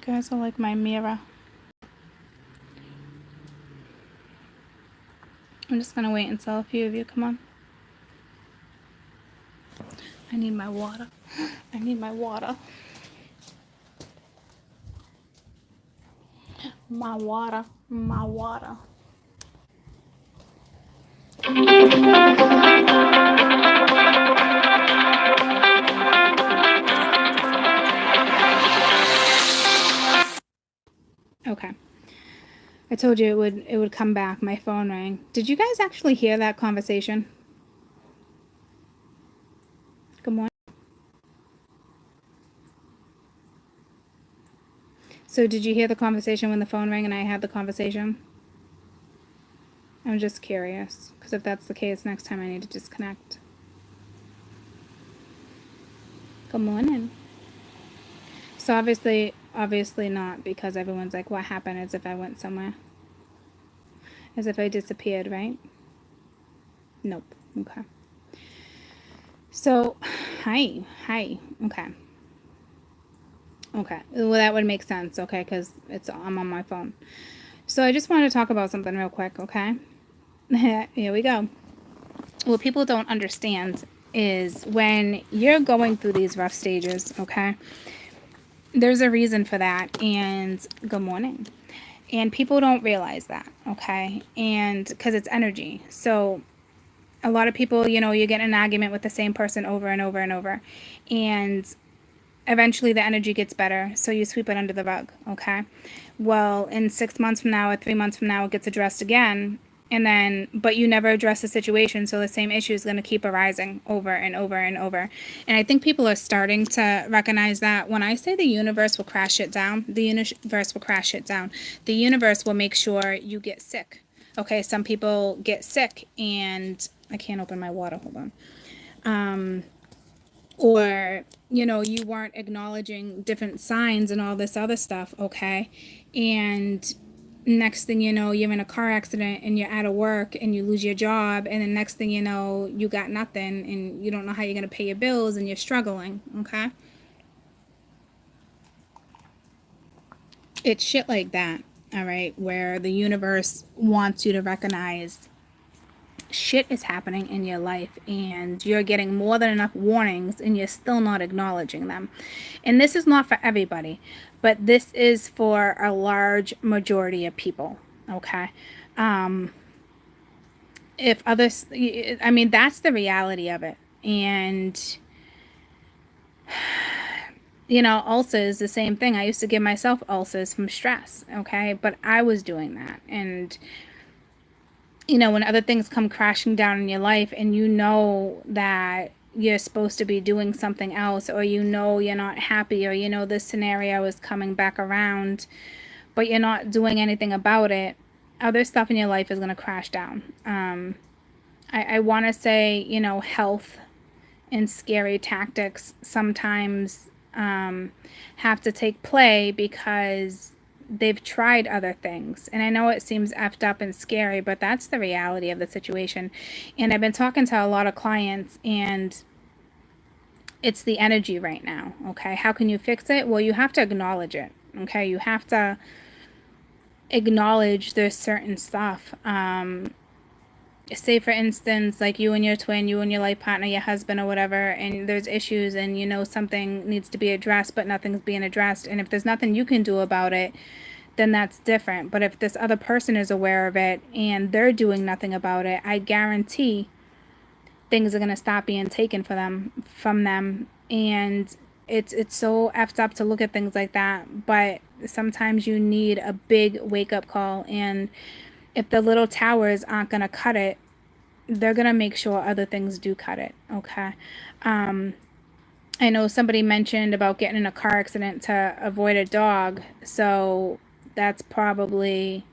guys are like my mirror. I'm just gonna wait until a few of you come on. I need my water. I need my water. My water. My water. Okay. I told you it would come back. My phone rang. Did you guys actually hear that conversation? Good morning. So did you hear the conversation when the phone rang and I had the conversation? I'm just curious, because if that's the case, next time I need to disconnect. Good morning. So obviously not, because everyone's like, what happened, as if I went somewhere. As if I disappeared, right? Nope. Okay. So, hi. Okay. Well, that would make sense, okay, because I'm on my phone. So I just wanted to talk about something real quick, okay? Here we go. What people don't understand is when you're going through these rough stages, okay, there's a reason for that. And good morning. And people don't realize that, okay? And because it's energy. So a lot of people, you get in an argument with the same person over and over and over. And eventually the energy gets better, so you sweep it under the rug, okay? Well, in 6 months from now or 3 months from now, it gets addressed again, but you never address the situation, so the same issue is going to keep arising over and over and over. And I think people are starting to recognize that. When I say the universe will crash it down, the universe will crash it down. The universe will make sure you get sick. Okay, some people get sick, and I can't open my water, hold on. Or you weren't acknowledging different signs and all this other stuff, okay? And next thing you know, you're in a car accident and you're out of work and you lose your job, and the next thing you know, you got nothing and you don't know how you're going to pay your bills and you're struggling, okay? It's shit like that, all right, where the universe wants you to recognize shit is happening in your life and you're getting more than enough warnings and you're still not acknowledging them. And this is not for everybody, but this is for a large majority of people, okay? If others, I mean, that's the reality of it. And ulcers, the same thing. I used to give myself ulcers from stress, okay? But I was doing that. And when other things come crashing down in your life and that you're supposed to be doing something else, or you're not happy, or this scenario is coming back around, but you're not doing anything about it, other stuff in your life is going to crash down. I want to say, health and scary tactics sometimes have to take play because they've tried other things. And I know it seems effed up and scary, but that's the reality of the situation. And I've been talking to a lot of clients, and it's the energy right now, okay? How can you fix it? Well, you have to acknowledge it, okay? You have to acknowledge there's certain stuff. Say, for instance, like you and your twin, you and your life partner, your husband or whatever, and there's issues and something needs to be addressed, but nothing's being addressed. And if there's nothing you can do about it, then that's different. But if this other person is aware of it and they're doing nothing about it, I guarantee things are going to stop being taken from them. And it's so effed up to look at things like that. But sometimes you need a big wake-up call. And if the little towers aren't going to cut it, they're going to make sure other things do cut it, okay? I know somebody mentioned about getting in a car accident to avoid a dog. So that's probably,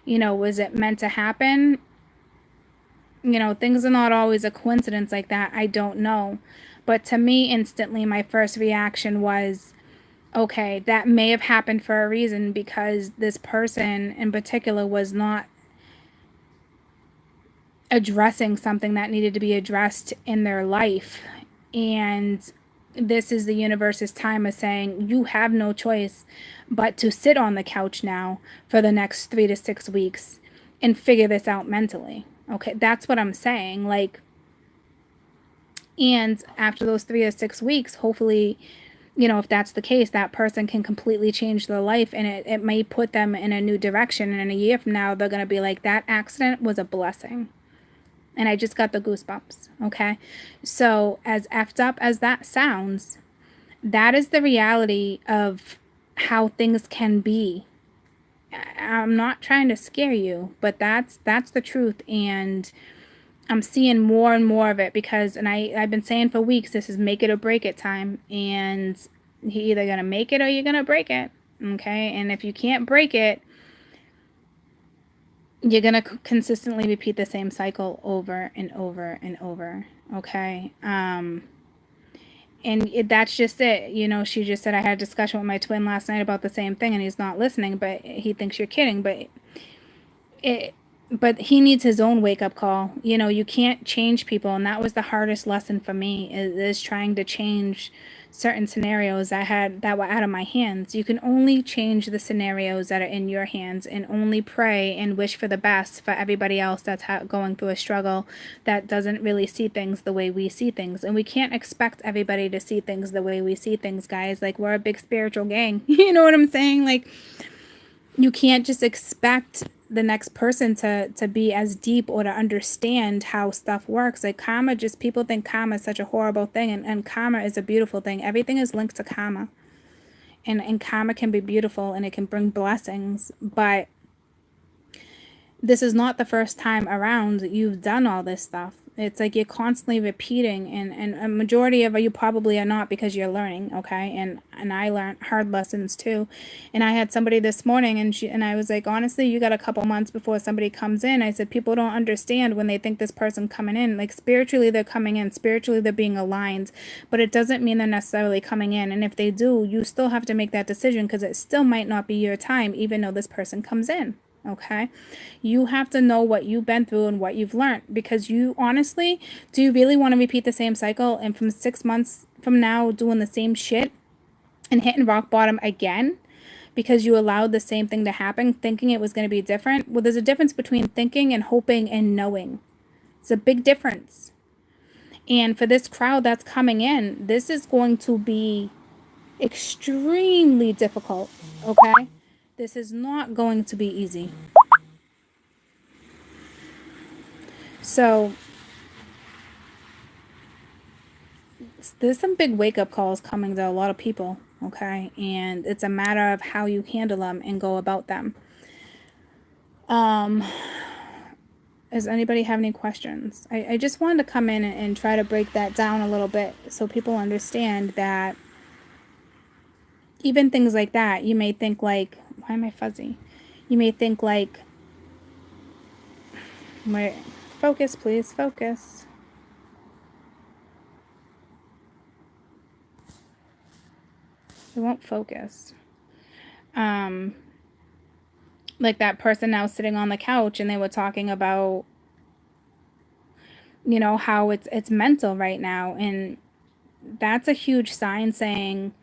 was it meant to happen? Things are not always a coincidence like that. I don't know. But to me, instantly, my first reaction was, okay, that may have happened for a reason, because this person in particular was not addressing something that needed to be addressed in their life. And this is the universe's time of saying you have no choice but to sit on the couch now for the next 3 to 6 weeks and figure this out mentally. Okay, that's what I'm saying. Like, and after those 3 to 6 weeks, hopefully, if that's the case, that person can completely change their life, and it may put them in a new direction. And in a year from now, they're going to be like, that accident was a blessing. And I just got the goosebumps. Okay. So, as effed up as that sounds, that is the reality of how things can be. I'm not trying to scare you, but that's the truth. And I'm seeing more and more of it because, and I've been saying for weeks, this is make it or break it time. And you're either going to make it or you're going to break it. Okay. And if you can't break it, you're going to consistently repeat the same cycle over and over and over. Okay. And that's just it. She just said, I had a discussion with my twin last night about the same thing, and he's not listening, but he thinks you're kidding. But he needs his own wake-up call. You can't change people, and that was the hardest lesson for me, is trying to change certain scenarios that were out of my hands. You can only change the scenarios that are in your hands, and only pray and wish for the best for everybody else that's going through a struggle that doesn't really see things the way we see things. And we can't expect everybody to see things the way we see things, guys. Like, we're a big spiritual gang. You know what I'm saying? Like, you can't just expect the next person to be as deep or to understand how stuff works. Like, karma, just people think karma is such a horrible thing, and karma is a beautiful thing. Everything is linked to karma, and karma can be beautiful and it can bring blessings. But this is not the first time around you've done all this stuff. It's like you're constantly repeating, and a majority of you probably are not, because you're learning. Okay. And I learned hard lessons too. And I had somebody this morning, and I was like, honestly, you got a couple months before somebody comes in. I said, people don't understand when they think this person coming in, like, spiritually they're coming in, spiritually they're being aligned, but it doesn't mean they're necessarily coming in. And if they do, you still have to make that decision, because it still might not be your time, even though this person comes in. Okay. You have to know what you've been through and what you've learned, because you honestly, do you really want to repeat the same cycle and from 6 months from now doing the same shit and hitting rock bottom again because you allowed the same thing to happen, thinking it was going to be different? Well, there's a difference between thinking and hoping and knowing. It's a big difference. And for this crowd that's coming in, this is going to be extremely difficult. Okay. This is not going to be easy. So there's some big wake-up calls coming to a lot of people, okay? And it's a matter of how you handle them and go about them. Does anybody have any questions? I just wanted to come in and try to break that down a little bit so people understand that even things like that, you may think like, why am I fuzzy? You may think like, wait, focus, please, focus. It won't focus. Like that person now sitting on the couch, and they were talking about, how it's mental right now. And that's a huge sign saying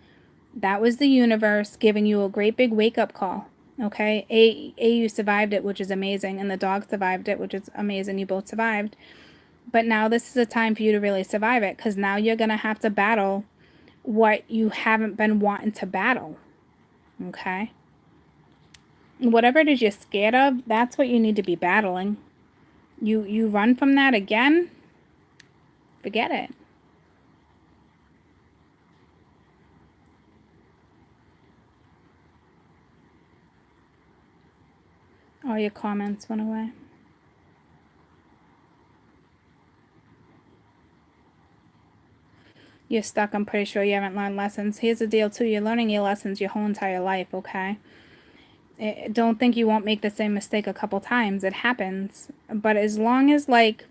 that was the universe giving you a great big wake-up call. Okay. You survived it, which is amazing. And the dog survived it, which is amazing. You both survived. But now this is a time for you to really survive it, because now you're going to have to battle what you haven't been wanting to battle. Okay. Whatever it is you're scared of, that's what you need to be battling. You run from that again, forget it. All your comments went away. You're stuck. I'm pretty sure you haven't learned lessons. Here's the deal too. You're learning your lessons your whole entire life, okay? Don't think you won't make the same mistake a couple times. It happens. But as long as, like,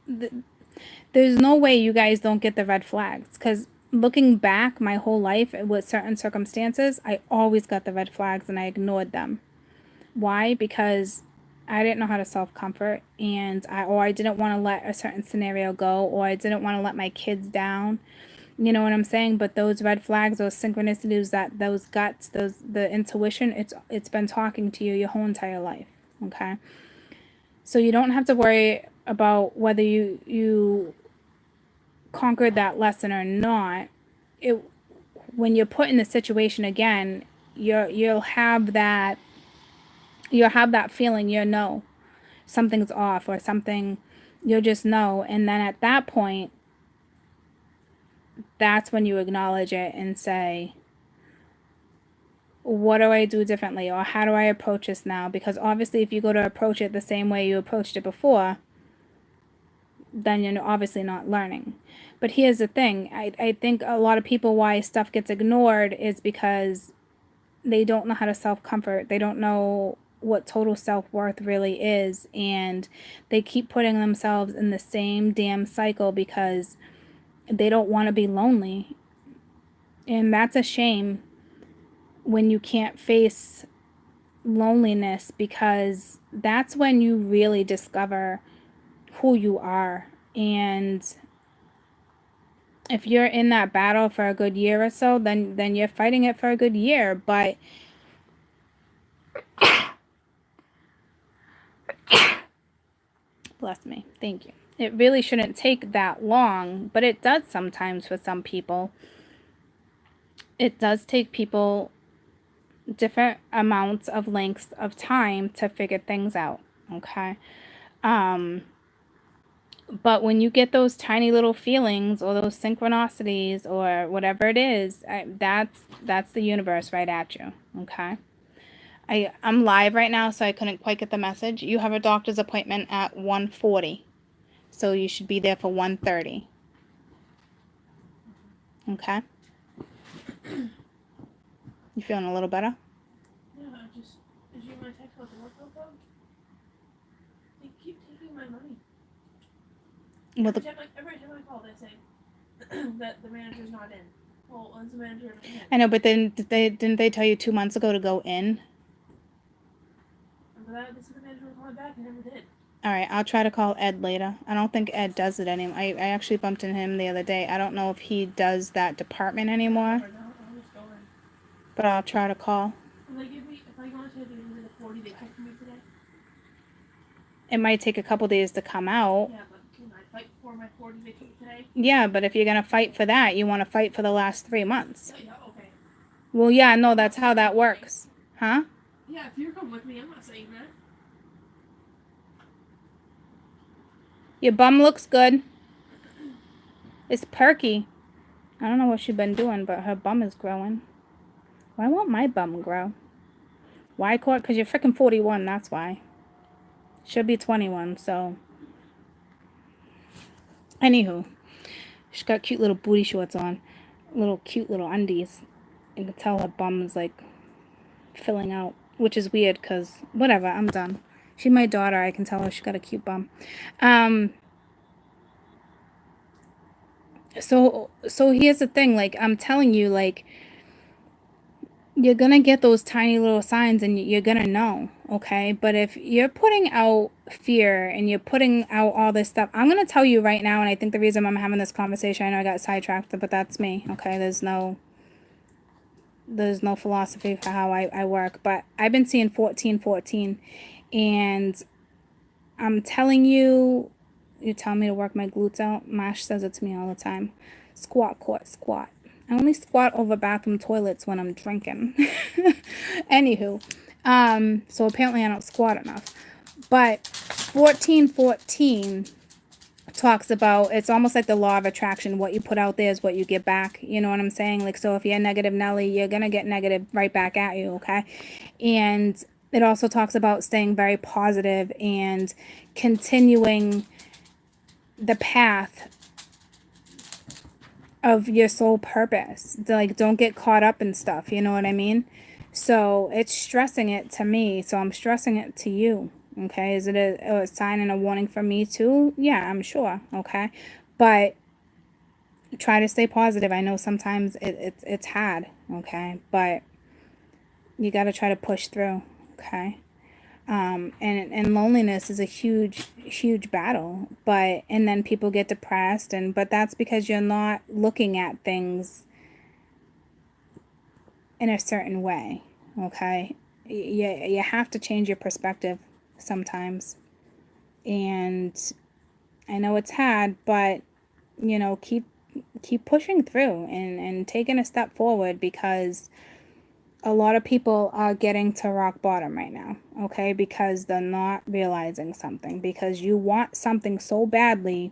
there's no way you guys don't get the red flags. Because looking back my whole life with certain circumstances, I always got the red flags and I ignored them. Why? Because I didn't know how to self-comfort, and I didn't want to let a certain scenario go, or I didn't want to let my kids down. You know what I'm saying? But those red flags, those synchronicities, those guts, the intuition, it's been talking to you your whole entire life. Okay? So you don't have to worry about whether you conquered that lesson or not. It when you're put in the situation again, you'll have that feeling, know something's off or something, you'll just know. And then at that point, that's when you acknowledge it and say, what do I do differently, or how do I approach this now? Because obviously if you go to approach it the same way you approached it before, then you're obviously not learning. But here's the thing, I think a lot of people, why stuff gets ignored is because they don't know how to self-comfort. They don't know what total self-worth really is, and they keep putting themselves in the same damn cycle because they don't want to be lonely. And that's a shame when you can't face loneliness, because that's when you really discover who you are. And if you're in that battle for a good year or so, then you're fighting it for a good year. But bless me, thank you. It really shouldn't take that long, but it does sometimes for some people. It does take people different amounts of lengths of time to figure things out, okay? But when you get those tiny little feelings or those synchronicities or whatever it is, that's the universe right at you, okay? I'm live right now, so I couldn't quite get the message. You have a doctor's appointment at 1:40, so you should be there for 1:30. Okay? You feeling a little better? Yeah, did you my text about the workout though? They keep taking my money. Well, every time I call, they say that the manager's not in. Well, when's the manager in? I know, but then didn't they tell you 2 months ago to go in? But they said the manager was calling back and never did. All right, I'll try to call Ed later. I don't think Ed does it anymore. I actually bumped into him the other day. I don't know if he does that department anymore. But I'll try to call. Will they give me, if I go into the 40, they check for me today? It might take a couple days to come out. Yeah, but can I fight for my 40 they took today? Yeah, but if you're going to fight for that, you want to fight for the last 3 months. Yeah, okay. Well, yeah, no, that's how that works. Huh? Yeah, if you're coming with me, I'm not saying that. Your bum looks good. It's perky. I don't know what she's been doing, but her bum is growing. Why won't my bum grow? Why, Court? Because you're freaking 41, that's why. Should be 21, so. Anywho. She's got cute little booty shorts on. Cute little undies. You can tell her bum is, like, filling out. Which is weird, because, whatever, I'm done. She's my daughter. I can tell her she's got a cute bum. So here's the thing. Like, I'm telling you, like, you're going to get those tiny little signs and you're going to know, okay? But if you're putting out fear and you're putting out all this stuff, I'm going to tell you right now, and I think the reason I'm having this conversation, I know I got sidetracked, but that's me, okay? There's no philosophy for how I work, but I've been seeing 1414, and I'm telling you, you tell me to work my glutes out. Mash says it to me all the time. Squat, Court, squat. I only squat over bathroom toilets when I'm drinking. Anywho, so apparently I don't squat enough. But 1414 talks about, it's almost like the law of attraction. What you put out there is what you get back. You know what I'm saying? Like, so if you're negative Nelly, you're going to get negative right back at you, okay? And it also talks about staying very positive and continuing the path of your soul purpose. Like, don't get caught up in stuff, you know what I mean? So it's stressing it to me, so I'm stressing it to you, okay? Is it a sign and a warning for me too? Yeah, I'm sure, okay? But try to stay positive. I know sometimes it's hard, okay? But you got to try to push through, okay? And loneliness is a huge battle. And then people get depressed, but that's because you're not looking at things in a certain way. Okay, you have to change your perspective sometimes. And I know it's hard, but keep pushing through and taking a step forward, because a lot of people are getting to rock bottom right now, okay? Because they're not realizing something, because you want something so badly,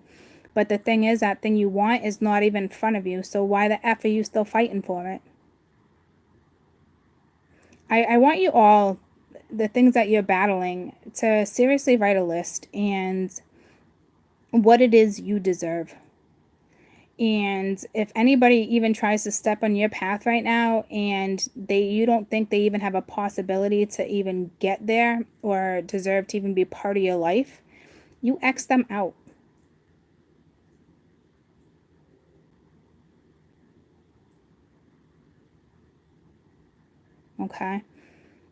but the thing is, that thing you want is not even in front of you, so why the F are you still fighting for it? I want you all, the things that you're battling, to seriously write a list and what it is you deserve. And if anybody even tries to step on your path right now, and you don't think they even have a possibility to even get there or deserve to even be part of your life, you X them out. Okay?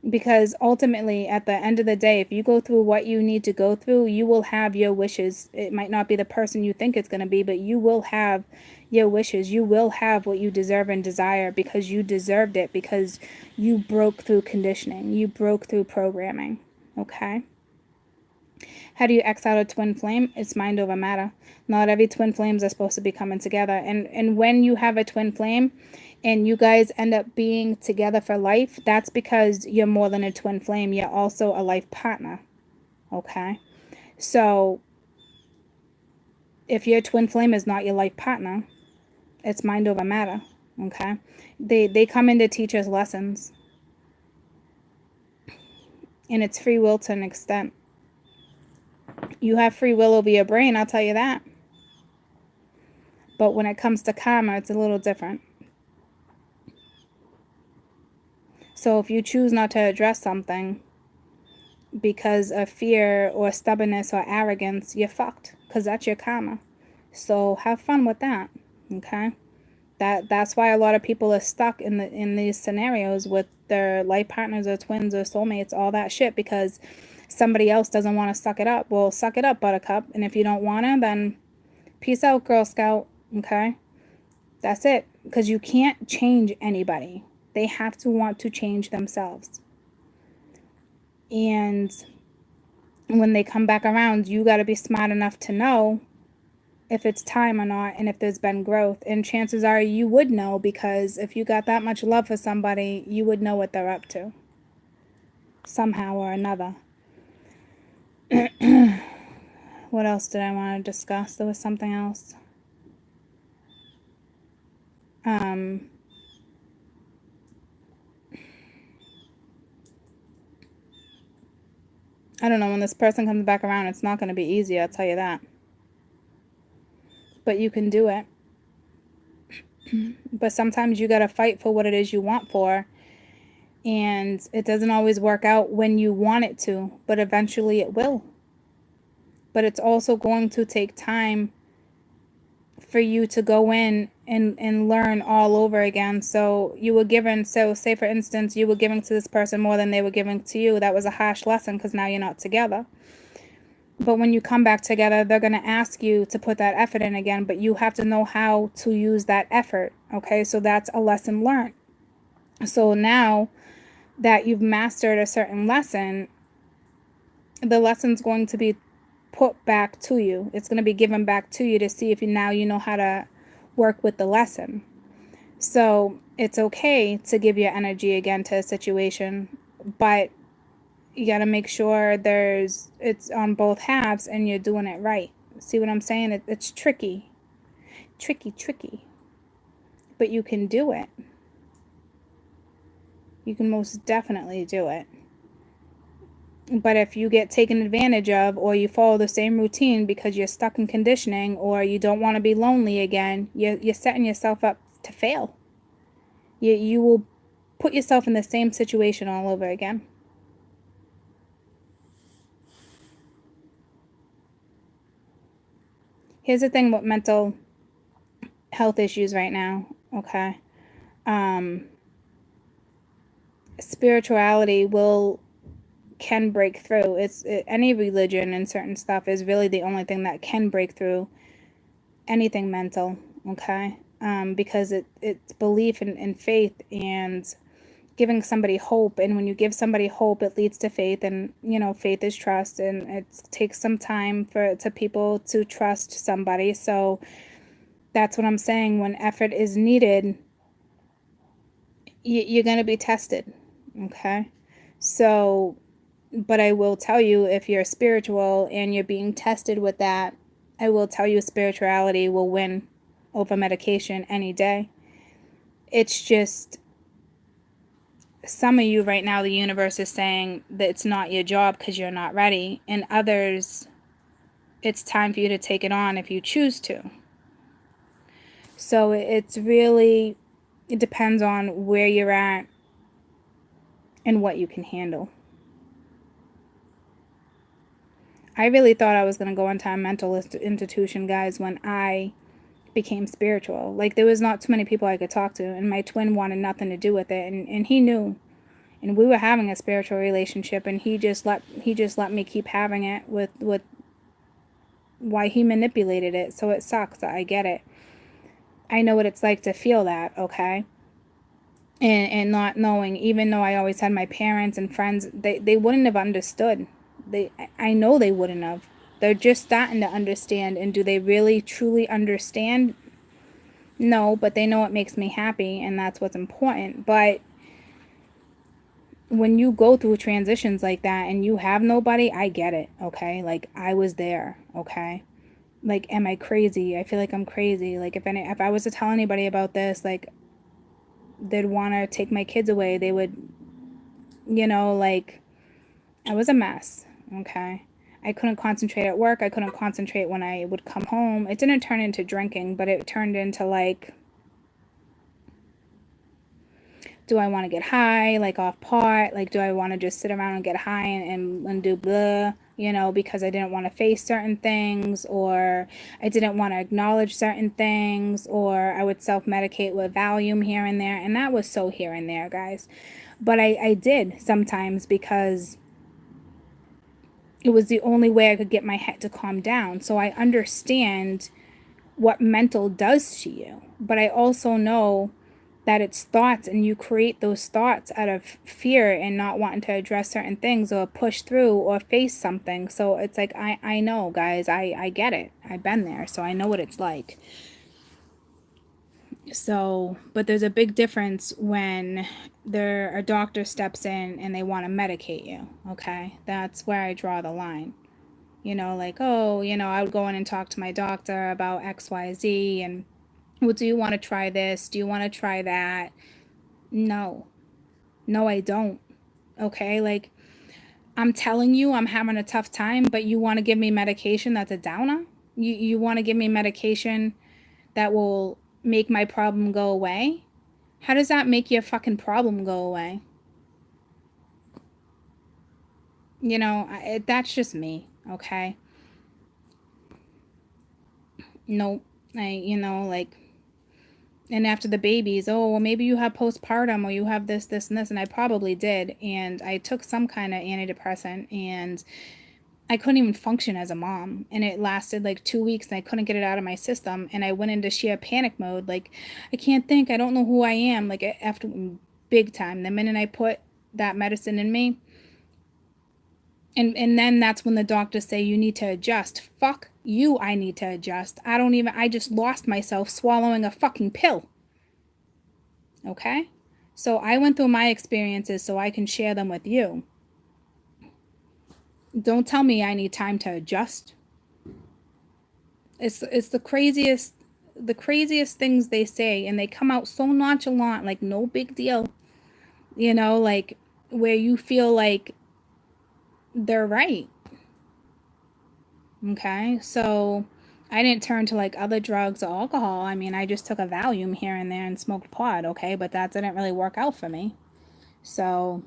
Because ultimately, at the end of the day, if you go through what you need to go through, you will have your wishes. It might not be the person you think it's going to be, but you will have your wishes. You will have what you deserve and desire, because you deserved it, because you broke through conditioning. You broke through programming. Okay? How do you X out a twin flame? It's mind over matter. Not every twin flames are supposed to be coming together. And when you have a twin flame and you guys end up being together for life, that's because you're more than a twin flame. You're also a life partner. Okay? So if your twin flame is not your life partner, it's mind over matter. Okay? They come in to teach us lessons. And it's free will to an extent. You have free will over your brain, I'll tell you that. But when it comes to karma, it's a little different. So if you choose not to address something because of fear or stubbornness or arrogance, you're fucked, because that's your karma. So have fun with that. Okay? That's why a lot of people are stuck in these scenarios with their life partners or twins or soulmates, all that shit, because somebody else doesn't want to suck it up. Well, suck it up, buttercup. And if you don't want to, then peace out, Girl Scout. Okay? That's it. Because you can't change anybody. They have to want to change themselves. And when they come back around, you got to be smart enough to know if it's time or not, and if there's been growth. And chances are you would know, because if you got that much love for somebody, you would know what they're up to somehow or another. What else did I want to discuss? There was something else. I don't know, when this person comes back around, it's not going to be easy, I'll tell you that. But you can do it. But sometimes you got to fight for what it is you want for. And it doesn't always work out when you want it to, but eventually it will. But it's also going to take time for you to go in and learn all over again. So you were given, so say for instance, you were giving to this person more than they were giving to you. That was a harsh lesson, because now you're not together. But when you come back together, they're going to ask you to put that effort in again, but you have to know how to use that effort. Okay, so that's a lesson learned. So now that you've mastered a certain lesson, the lesson's going to be put back to you. It's going to be given back to you to see if you know how to work with the lesson. So it's okay to give your energy again to a situation, but you got to make sure it's on both halves and you're doing it right. See what I'm saying? It's tricky, but you can do it. You can most definitely do it. But if you get taken advantage of, or you follow the same routine because you're stuck in conditioning, or you don't want to be lonely again, you're setting yourself up to fail. You will put yourself in the same situation all over again. Here's the thing about mental health issues right now, okay? Spirituality will can break through. Any religion and certain stuff is really the only thing that can break through anything mental, okay? Because it's belief and faith and giving somebody hope. And when you give somebody hope, it leads to faith. And, you know, faith is trust. And it takes some time to people to trust somebody. So that's what I'm saying. When effort is needed, you're going to be tested, okay? So, but I will tell you, if you're spiritual and you're being tested with that, I will tell you spirituality will win over medication any day. It's just, some of you right now, the universe is saying that it's not your job because you're not ready. And others, it's time for you to take it on if you choose to. So it's really, it depends on where you're at and what you can handle. I really thought I was going to go into a mental institution, guys, when I became spiritual. Like, there was not too many people I could talk to, and my twin wanted nothing to do with it, and he knew. And we were having a spiritual relationship, and he just let me keep having it with why he manipulated it. So it sucks. I get it. I know what it's like to feel that, okay? And not knowing, even though I always had my parents and friends, they wouldn't have understood. I know they wouldn't have. They're just starting to understand. And do they really truly understand? No, but they know it makes me happy, and that's what's important. But when you go through transitions like that and you have nobody, I get it, okay? Like, I was there, okay? Like, am I crazy? I feel like I'm crazy. Like, if I was to tell anybody about this, like, they'd want to take my kids away. They would, you know, like, I was a mess, okay? I couldn't concentrate at work. I couldn't concentrate when I would come home. It didn't turn into drinking, but it turned into, like, do I want to get high, like off pot? Like, do I want to just sit around and get high and do blah, you know, because I didn't want to face certain things, or I didn't want to acknowledge certain things, or I would self-medicate with Valium here and there. And that was so here and there, guys. But I did sometimes because it was the only way I could get my head to calm down. So I understand what mental does to you. But I also know that it's thoughts, and you create those thoughts out of fear and not wanting to address certain things or push through or face something. So it's like, I know, guys, I get it. I've been there, so I know what it's like. So, but there's a big difference when a doctor steps in and they want to medicate you, okay? That's where I draw the line. You know, like, oh, you know, I would go in and talk to my doctor about XYZ, and, well, do you want to try this? Do you want to try that? No. No, I don't. Okay? Like, I'm telling you I'm having a tough time, but you want to give me medication that's a downer? You want to give me medication that will make my problem go away? How does that make your fucking problem go away? You know, that's just me, okay? Nope. You know, like, and after the babies, oh, well, maybe you have postpartum, or you have this, this, and this. And I probably did. And I took some kind of antidepressant, and I couldn't even function as a mom. And it lasted like 2 weeks, and I couldn't get it out of my system. And I went into sheer panic mode. Like, I can't think. I don't know who I am. Like, after, big time. The minute I put that medicine in me, and then that's when the doctors say you need to adjust. Fuck you, I need to adjust. I just lost myself swallowing a fucking pill. Okay? So I went through my experiences so I can share them with you. Don't tell me I need time to adjust. It's the craziest things they say, and they come out so nonchalant, like no big deal. You know, like, where you feel like they're right. Okay? So I didn't turn to like other drugs or alcohol. I mean, I just took a Valium here and there and smoked pot, okay? But that didn't really work out for me. So,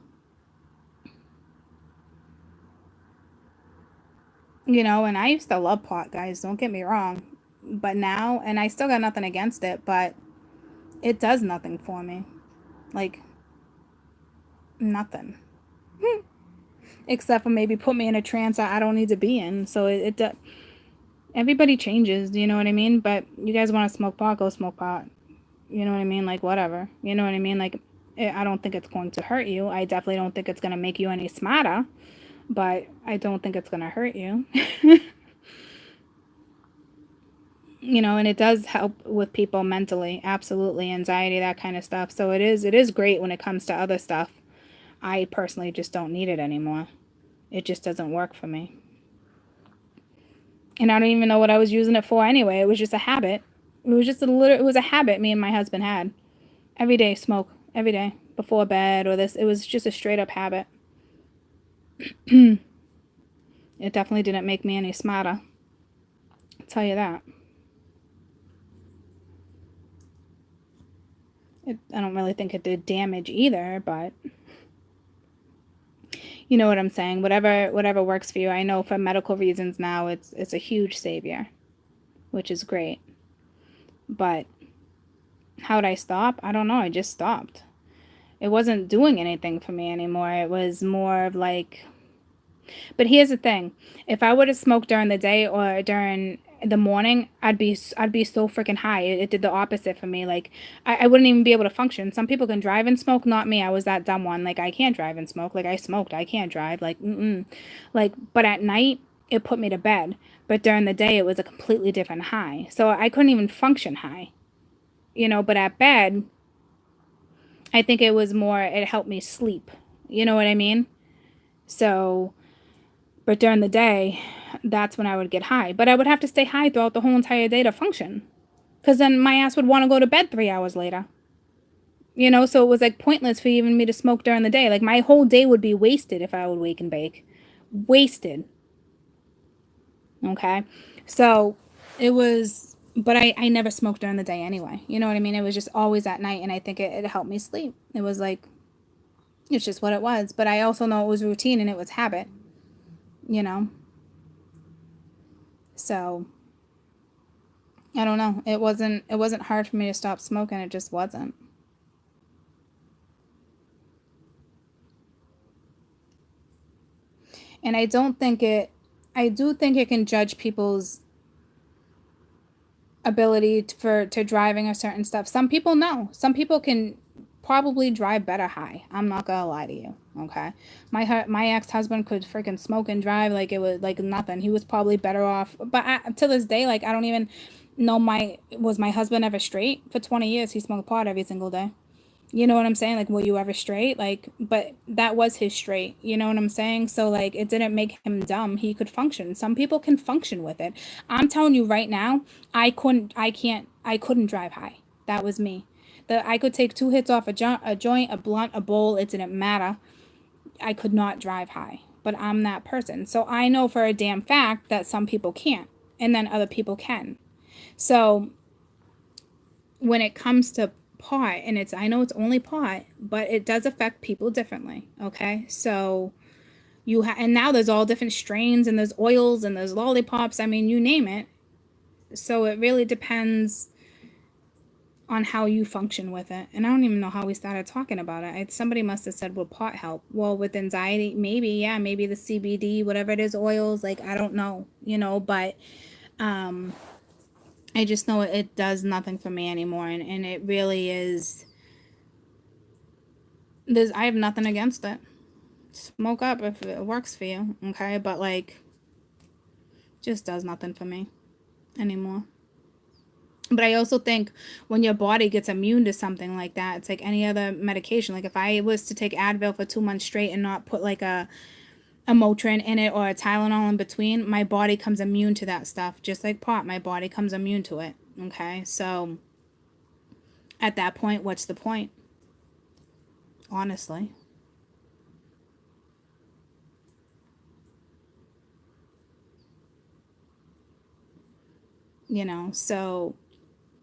you know, and I used to love pot, guys, don't get me wrong. But now, and I still got nothing against it, but it does nothing for me. Like, nothing. except for maybe put me in a trance I don't need to be in. So everybody changes, you know what I mean? But you guys want to smoke pot, go smoke pot. You know what I mean? Like, whatever. You know what I mean? Like, I don't think it's going to hurt you. I definitely don't think it's going to make you any smarter, but I don't think it's going to hurt you. You know, and it does help with people mentally, absolutely, anxiety, that kind of stuff. So it is great when it comes to other stuff. I personally just don't need it anymore. It just doesn't work for me. And I don't even know what I was using it for anyway. It was just a habit. It was a habit me and my husband had. Every day smoke, every day before bed or this. It was just a straight up habit. It definitely didn't make me any smarter. I'll tell you that. I don't really think it did damage either, but you know what I'm saying. Whatever works for you. I know for medical reasons now, it's a huge savior, which is great. But how'd I stop? I don't know. I just stopped. It wasn't doing anything for me anymore. It was more of like. But here's the thing: if I would have smoked during the day or during the morning, I'd be so freaking high. It did the opposite for me. Like I wouldn't even be able to function. Some people can drive and smoke, not me. I was that dumb one. Like I can't drive and smoke. Like I smoked, I can't drive. Like Like, but at night it put me to bed. But during the day it was a completely different high. So I couldn't even function high. You know, but at bed, I think it was more. It helped me sleep. You know what I mean? So. But during the day, that's when I would get high. But I would have to stay high throughout the whole entire day to function. Because then my ass would want to go to bed 3 hours later. You know, so it was like pointless for even me to smoke during the day. Like my whole day would be wasted if I would wake and bake. Wasted. Okay? So it was, but I never smoked during the day anyway. You know what I mean? It was just always at night, and I think it helped me sleep. It was like, it's just what it was. But I also know it was routine and it was habit. You know? So I don't know. It wasn't hard for me to stop smoking. It just wasn't. And I do think it can judge people's ability to driving or certain stuff. Some people know. Some people can probably drive better high. I'm not gonna lie to you. Okay, my ex-husband could freaking smoke and drive like it was like nothing. He was probably better off. But to this day, like I don't even know was my husband ever straight? For 20 years, he smoked pot every single day. You know what I'm saying? Like, were you ever straight? Like, but that was his straight. You know what I'm saying? So, like, it didn't make him dumb. He could function. Some people can function with it. I'm telling you right now, I couldn't drive high. That was me. I could take 2 hits off a joint, a blunt, a bowl. It didn't matter. I could not drive high. But I'm that person. So I know for a damn fact that some people can't. And then other people can. So when it comes to pot, and I know it's only pot, but it does affect people differently. Okay, so and now there's all different strains, and there's oils, and there's lollipops. I mean, you name it. So it really depends on how you function with it. And I don't even know how we started talking about it. Somebody must have said, will pot help? Well, with anxiety, maybe, yeah, maybe the CBD, whatever it is, oils, like I don't know, but I just know it does nothing for me anymore, and it really is. I have nothing against it. Smoke up if it works for you, okay? But like, just does nothing for me anymore. But I also think when your body gets immune to something like that, it's like any other medication. Like if I was to take Advil for 2 months straight and not put like a Motrin in it or a Tylenol in between, my body comes immune to that stuff. Just like pot, my body comes immune to it. Okay, so at that point, what's the point? Honestly. So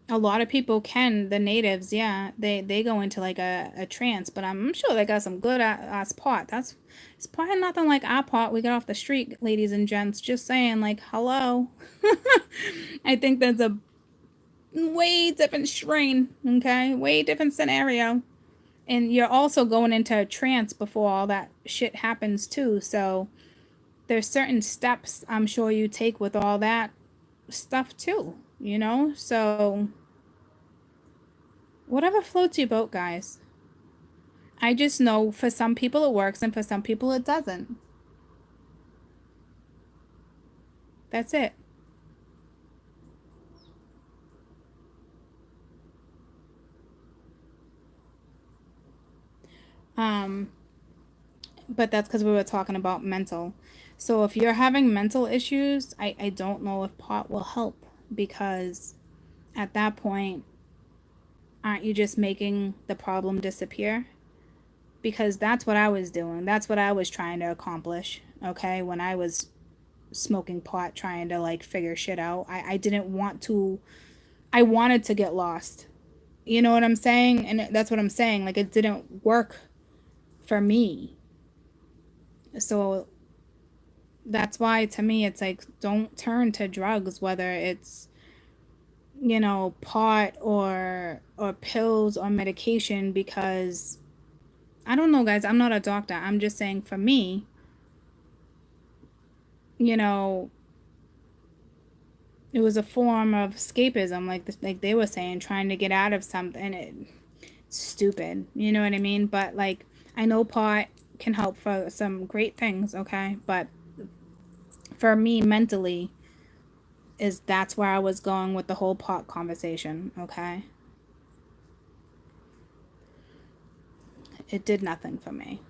a lot of people the natives, yeah, they go into like a trance, but I'm sure they got some good ass pot. It's probably nothing like our pot we got off the street, ladies and gents. Just saying, like, hello. I think that's a way different strain, okay? Way different scenario. And you're also going into a trance before all that shit happens too. So there's certain steps I'm sure you take with all that stuff too, you know? So whatever floats your boat, guys. I just know for some people it works and for some people it doesn't. That's it. But that's because we were talking about mental. So if you're having mental issues, I don't know if pot will help, because at that point, aren't you just making the problem disappear? Because that's what I was doing. That's what I was trying to accomplish, okay? When I was smoking pot, trying to like figure shit out. I didn't want to, I wanted to get lost. You know what I'm saying? And that's what I'm saying. Like, it didn't work for me. So that's why, to me, it's like, don't turn to drugs, whether it's, you know, pot or pills or medication, because I don't know, guys, I'm not a doctor. I'm just saying, for me, you know, it was a form of escapism, like they were saying, trying to get out of something. It's stupid, you know what I mean? But like, I know pot can help for some great things, okay? But for me, mentally, is that's where I was going with the whole pot conversation, okay? It did nothing for me,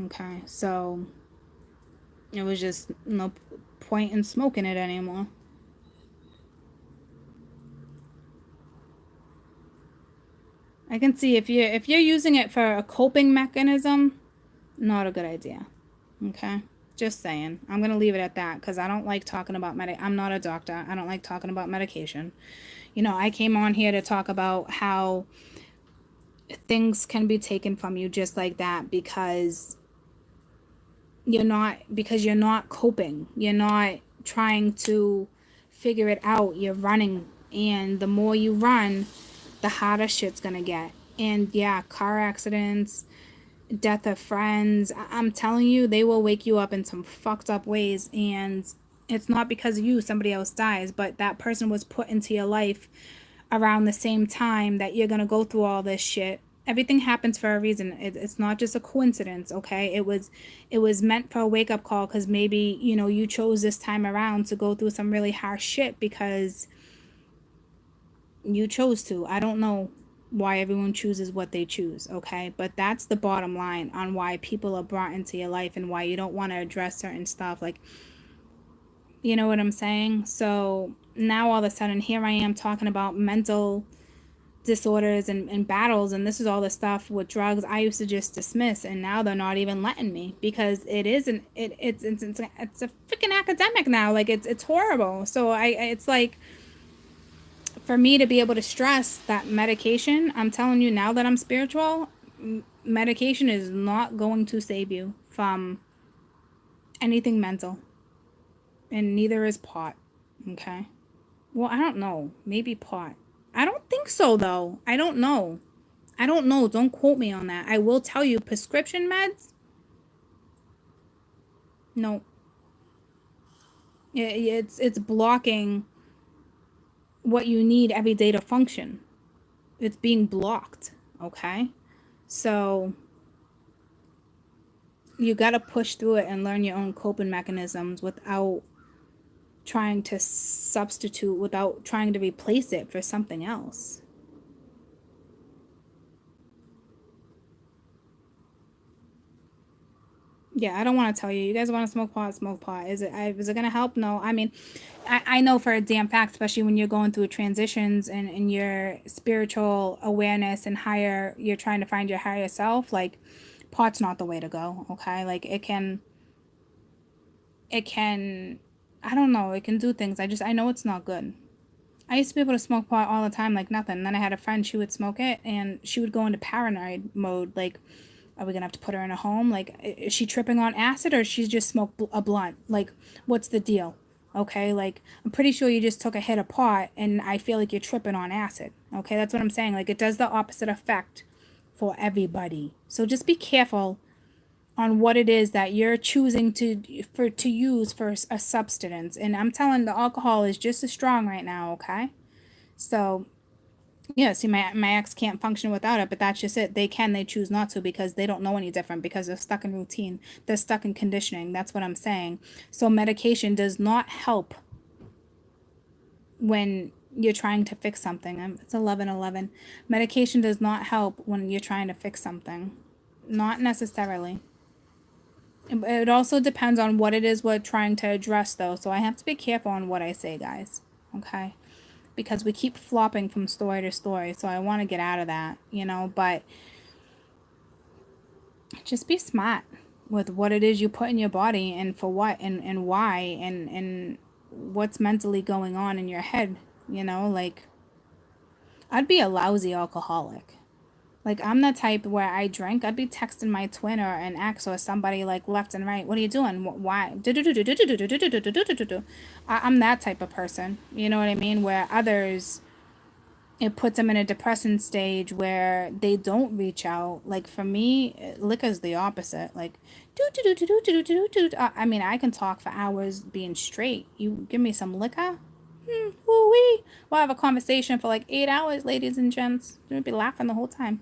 okay? So it was just no point in smoking it anymore. I can see if you're using it for a coping mechanism, not a good idea. Okay? Just saying. I'm going to leave it at that, because I don't like talking about I'm not a doctor. I don't like talking about medication. You know, I came on here to talk about how things can be taken from you just like that, because you're not coping. You're not trying to figure it out. You're running, and the more you run, the harder shit's going to get. And yeah, car accidents, death of friends, I'm telling you, they will wake you up in some fucked up ways. And it's not because of you somebody else dies, but that person was put into your life around the same time that you're gonna go through all this shit. Everything happens for a reason. It's not just a coincidence, okay? It was meant for a wake-up call, because maybe, you know, you chose this time around to go through some really harsh shit because you chose to. I don't know why everyone chooses what they choose, okay? But that's the bottom line on why people are brought into your life and why you don't want to address certain stuff. Like, you know what I'm saying? So now all of a sudden, here I am talking about mental disorders and battles, and this is all the stuff with drugs I used to just dismiss, and now they're not even letting me, because it isn't it's a freaking academic now. Like, it's horrible. So it's like, for me to be able to stress that medication, I'm telling you now that I'm spiritual, medication is not going to save you from anything mental. And neither is pot. Okay? Well, I don't know. Maybe pot. I don't think so, though. I don't know. I don't know. Don't quote me on that. I will tell you, prescription meds, no. It's blocking what you need every day to function. It's being blocked. Okay? So you got to push through it and learn your own coping mechanisms without trying to substitute, without trying to replace it for something else. Yeah, I don't want to tell you. You guys want to smoke pot, smoke pot. Is it going to help? No. I mean, I know for a damn fact, especially when you're going through transitions and in your spiritual awareness and higher, you're trying to find your higher self, like, pot's not the way to go, okay? Like, it can, I don't know, it can do things. I know it's not good. I used to be able to smoke pot all the time like nothing. And then I had a friend, she would smoke it, and she would go into paranoid mode. Like, are we gonna have to put her in a home? Like, is she tripping on acid, or she's just smoked a blunt? Like, what's the deal? Okay, like, I'm pretty sure you just took a hit of pot, and I feel like you're tripping on acid. Okay, that's what I'm saying. Like, it does the opposite effect for everybody. So just be careful on what it is that you're choosing to use for a substance. And I'm telling, the alcohol is just as strong right now, okay? So yeah, see, my ex can't function without it, but that's just it. They choose not to because they don't know any different, because they're stuck in routine. They're stuck in conditioning. That's what I'm saying. So medication does not help when you're trying to fix something. It's 11:11. Medication does not help when you're trying to fix something. Not necessarily. It also depends on what it is we're trying to address, though. So I have to be careful on what I say, guys. Okay? Because we keep flopping from story to story, so I want to get out of that, you know, but just be smart with what it is you put in your body, and for what, and why, and what's mentally going on in your head, you know. Like, I'd be a lousy alcoholic. Like, I'm the type where I drink, I'd be texting my twin or an ex or somebody, like, left and right. What are you doing? Why? I'm that type of person. You know what I mean? Where others, it puts them in a depressing stage where they don't reach out. Like, for me, liquor's the opposite. Like, I mean, I can talk for hours being straight. You give me some liquor, woo-wee. We'll have a conversation for like 8 hours, ladies and gents. You'll be laughing the whole time.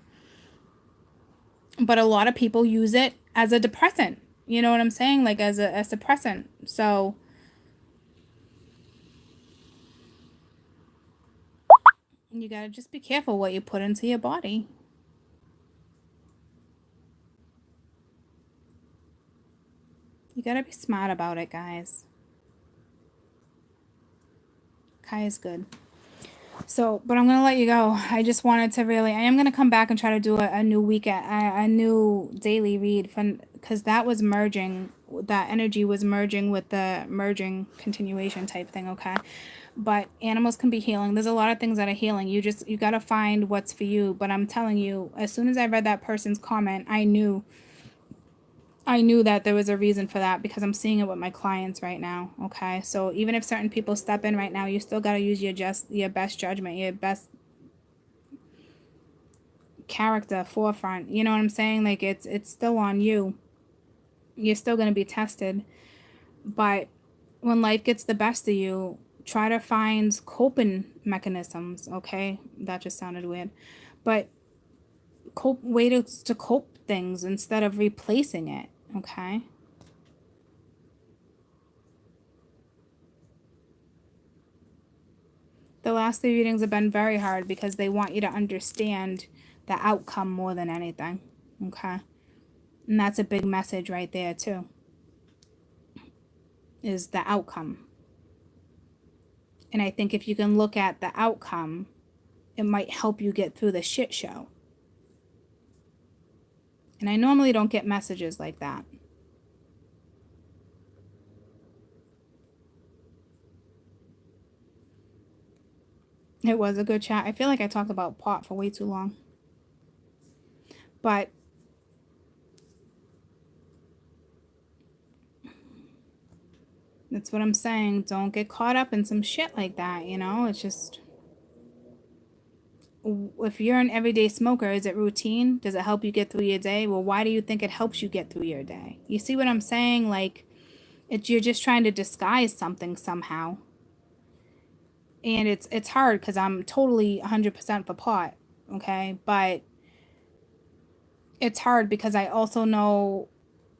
But a lot of people use it as a depressant. You know what I'm saying? Like, as a suppressant. So you gotta just be careful what you put into your body. You gotta be smart about it, guys. Kai is good. So, but I'm gonna let you go. I just wanted to really, I am gonna come back and try to do a new a new daily read, because that was merging, that energy was merging with the merging continuation type thing, okay? But animals can be healing. There's a lot of things that are healing. You gotta find what's for you. But I'm telling you, as soon as I read that person's comment, I knew that there was a reason for that, because I'm seeing it with my clients right now, okay? So even if certain people step in right now, you still got to use your best judgment, your best character forefront. You know what I'm saying? Like, it's still on you. You're still going to be tested. But when life gets the best of you, try to find coping mechanisms, okay? That just sounded weird. But ways to cope things instead of replacing it, okay? The last 3 readings have been very hard because they want you to understand the outcome more than anything, okay? And that's a big message right there, too, is the outcome. And I think if you can look at the outcome, it might help you get through the shit show. And I normally don't get messages like that. It was a good chat. I feel like I talked about pot for way too long. But that's what I'm saying. Don't get caught up in some shit like that, you know? It's just, if you're an everyday smoker, is it routine? Does it help you get through your day? Well, why do you think it helps you get through your day? You see what I'm saying? Like, you're just trying to disguise something somehow. And it's hard because I'm totally 100% for pot, okay? But it's hard because I also know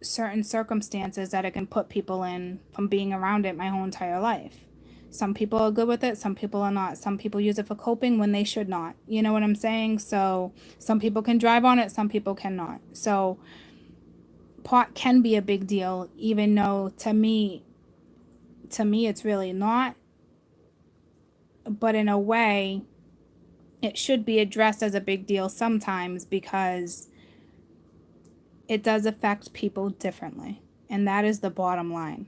certain circumstances that it can put people in from being around it my whole entire life. Some people are good with it, some people are not. Some people use it for coping when they should not. You know what I'm saying? So some people can drive on it, some people cannot. So pot can be a big deal, even though to me it's really not. But in a way, it should be addressed as a big deal sometimes, because it does affect people differently. And that is the bottom line.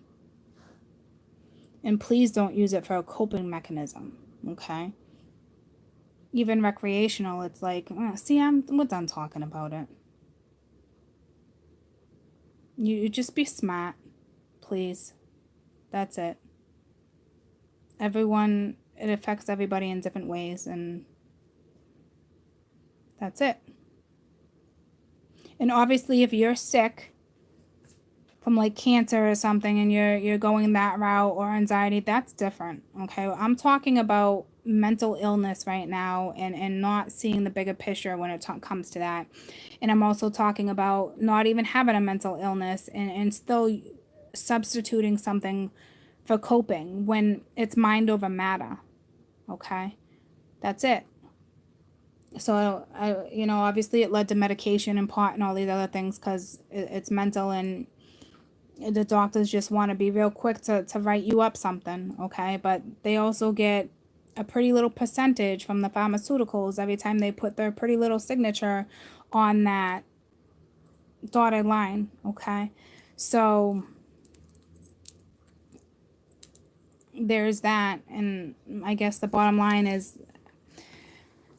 And please don't use it for a coping mechanism, okay? Even recreational, it's like, see, we're done talking about it. You just be smart, please. That's it. Everyone, it affects everybody in different ways, and that's it. And obviously, if you're sick from like cancer or something and you're going that route, or anxiety, that's different. Okay, I'm talking about mental illness right now, and not seeing the bigger picture when it comes to that. And I'm also talking about not even having a mental illness, and still substituting something for coping when it's mind over matter. Okay, that's it. So obviously it led to medication and pot and all these other things, because it's mental, and the doctors just want to be real quick to write you up something. Okay, but they also get a pretty little percentage from the pharmaceuticals every time they put their pretty little signature on that dotted line. Okay, so there's that. And I guess the bottom line is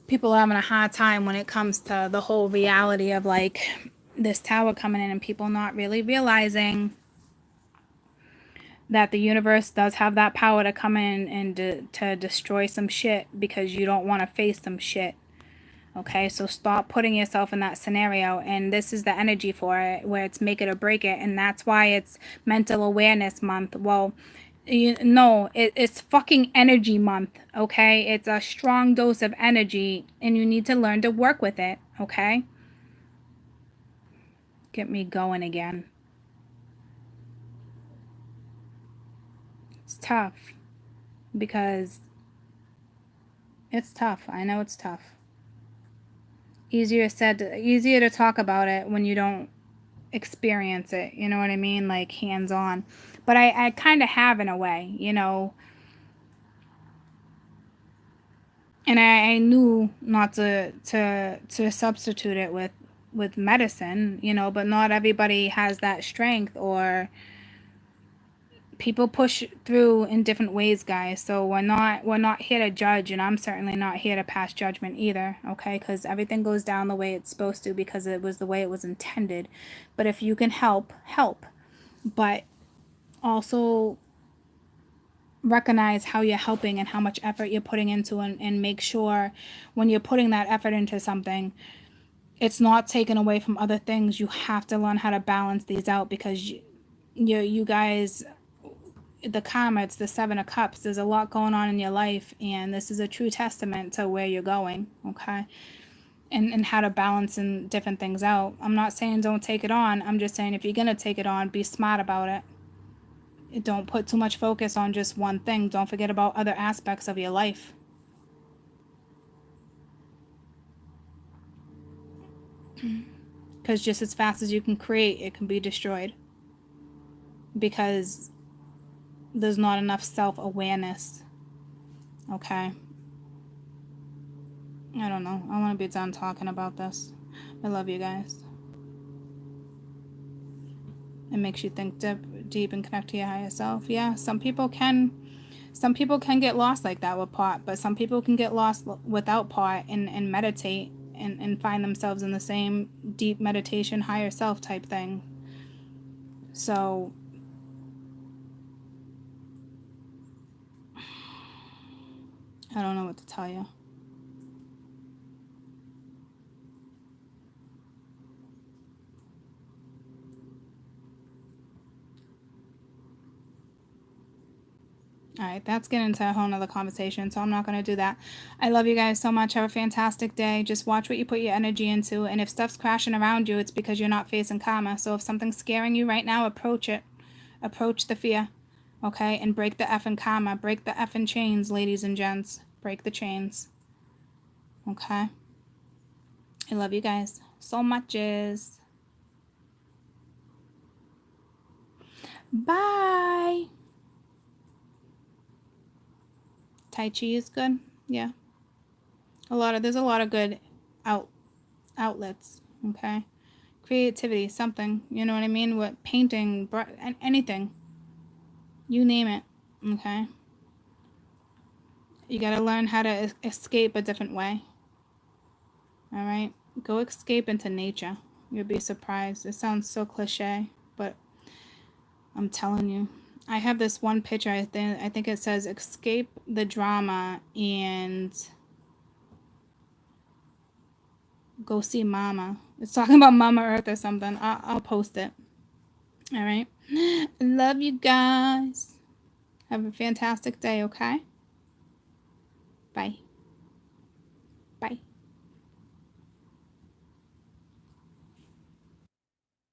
people are having a hard time when it comes to the whole reality of like this tower coming in, and people not really realizing that the universe does have that power to come in and to destroy some shit because you don't want to face some shit. Okay, so stop putting yourself in that scenario. And this is the energy for it, where it's make it or break it. And that's why it's mental awareness month. Well, it's fucking energy month. Okay, it's a strong dose of energy, and you need to learn to work with it. Okay, get me going again. It's tough, because it's tough. I know it's tough. Easier to talk about it when you don't experience it, you know what I mean, like hands on. But I kind of have, in a way, and I knew not to substitute it with medicine, but not everybody has that strength, or people push through in different ways, guys. So we're not here to judge, and I'm certainly not here to pass judgment either. Okay, because everything goes down the way it's supposed to, because it was the way it was intended. But if you can help, but also recognize how you're helping and how much effort you're putting into, and make sure when you're putting that effort into something, it's not taken away from other things. You have to learn how to balance these out, because you guys, the karma, it's the 7 of Cups. There's a lot going on in your life, and this is a true testament to where you're going. Okay, and how to balance and different things out. I'm not saying don't take it on. I'm just saying, if you're gonna take it on, be smart about it. Don't put too much focus on just one thing. Don't forget about other aspects of your life. Because just as fast as you can create, it can be destroyed, because there's not enough self-awareness. Okay, I don't know. I want to be done talking about this. I love you guys. It makes you think deep and connect to your higher self. Yeah, some people can get lost like that with pot, but some people can get lost without pot, and meditate, and find themselves in the same deep meditation, higher self type thing. So I don't know what to tell you. All right, that's getting into a whole nother conversation, so I'm not going to do that. I love you guys so much. Have a fantastic day. Just watch what you put your energy into, and if stuff's crashing around you, it's because you're not facing karma. So if something's scaring you right now, approach it. Approach the fear, okay? And break the effing karma. Break the effing chains, ladies and gents. Break the chains, okay? I love you guys so much. Bye. Tai Chi is good. Yeah. There's a lot of good outlets, okay? Creativity, something, you know what I mean? What, painting, anything. You name it, okay? You got to learn how to escape a different way. All right? Go escape into nature. You'll be surprised. It sounds so cliche, but I'm telling you. I have this one picture, I think it says escape the drama and go see mama. It's talking about Mama Earth or something. I'll post it. All right. I love you guys. Have a fantastic day, okay? Bye.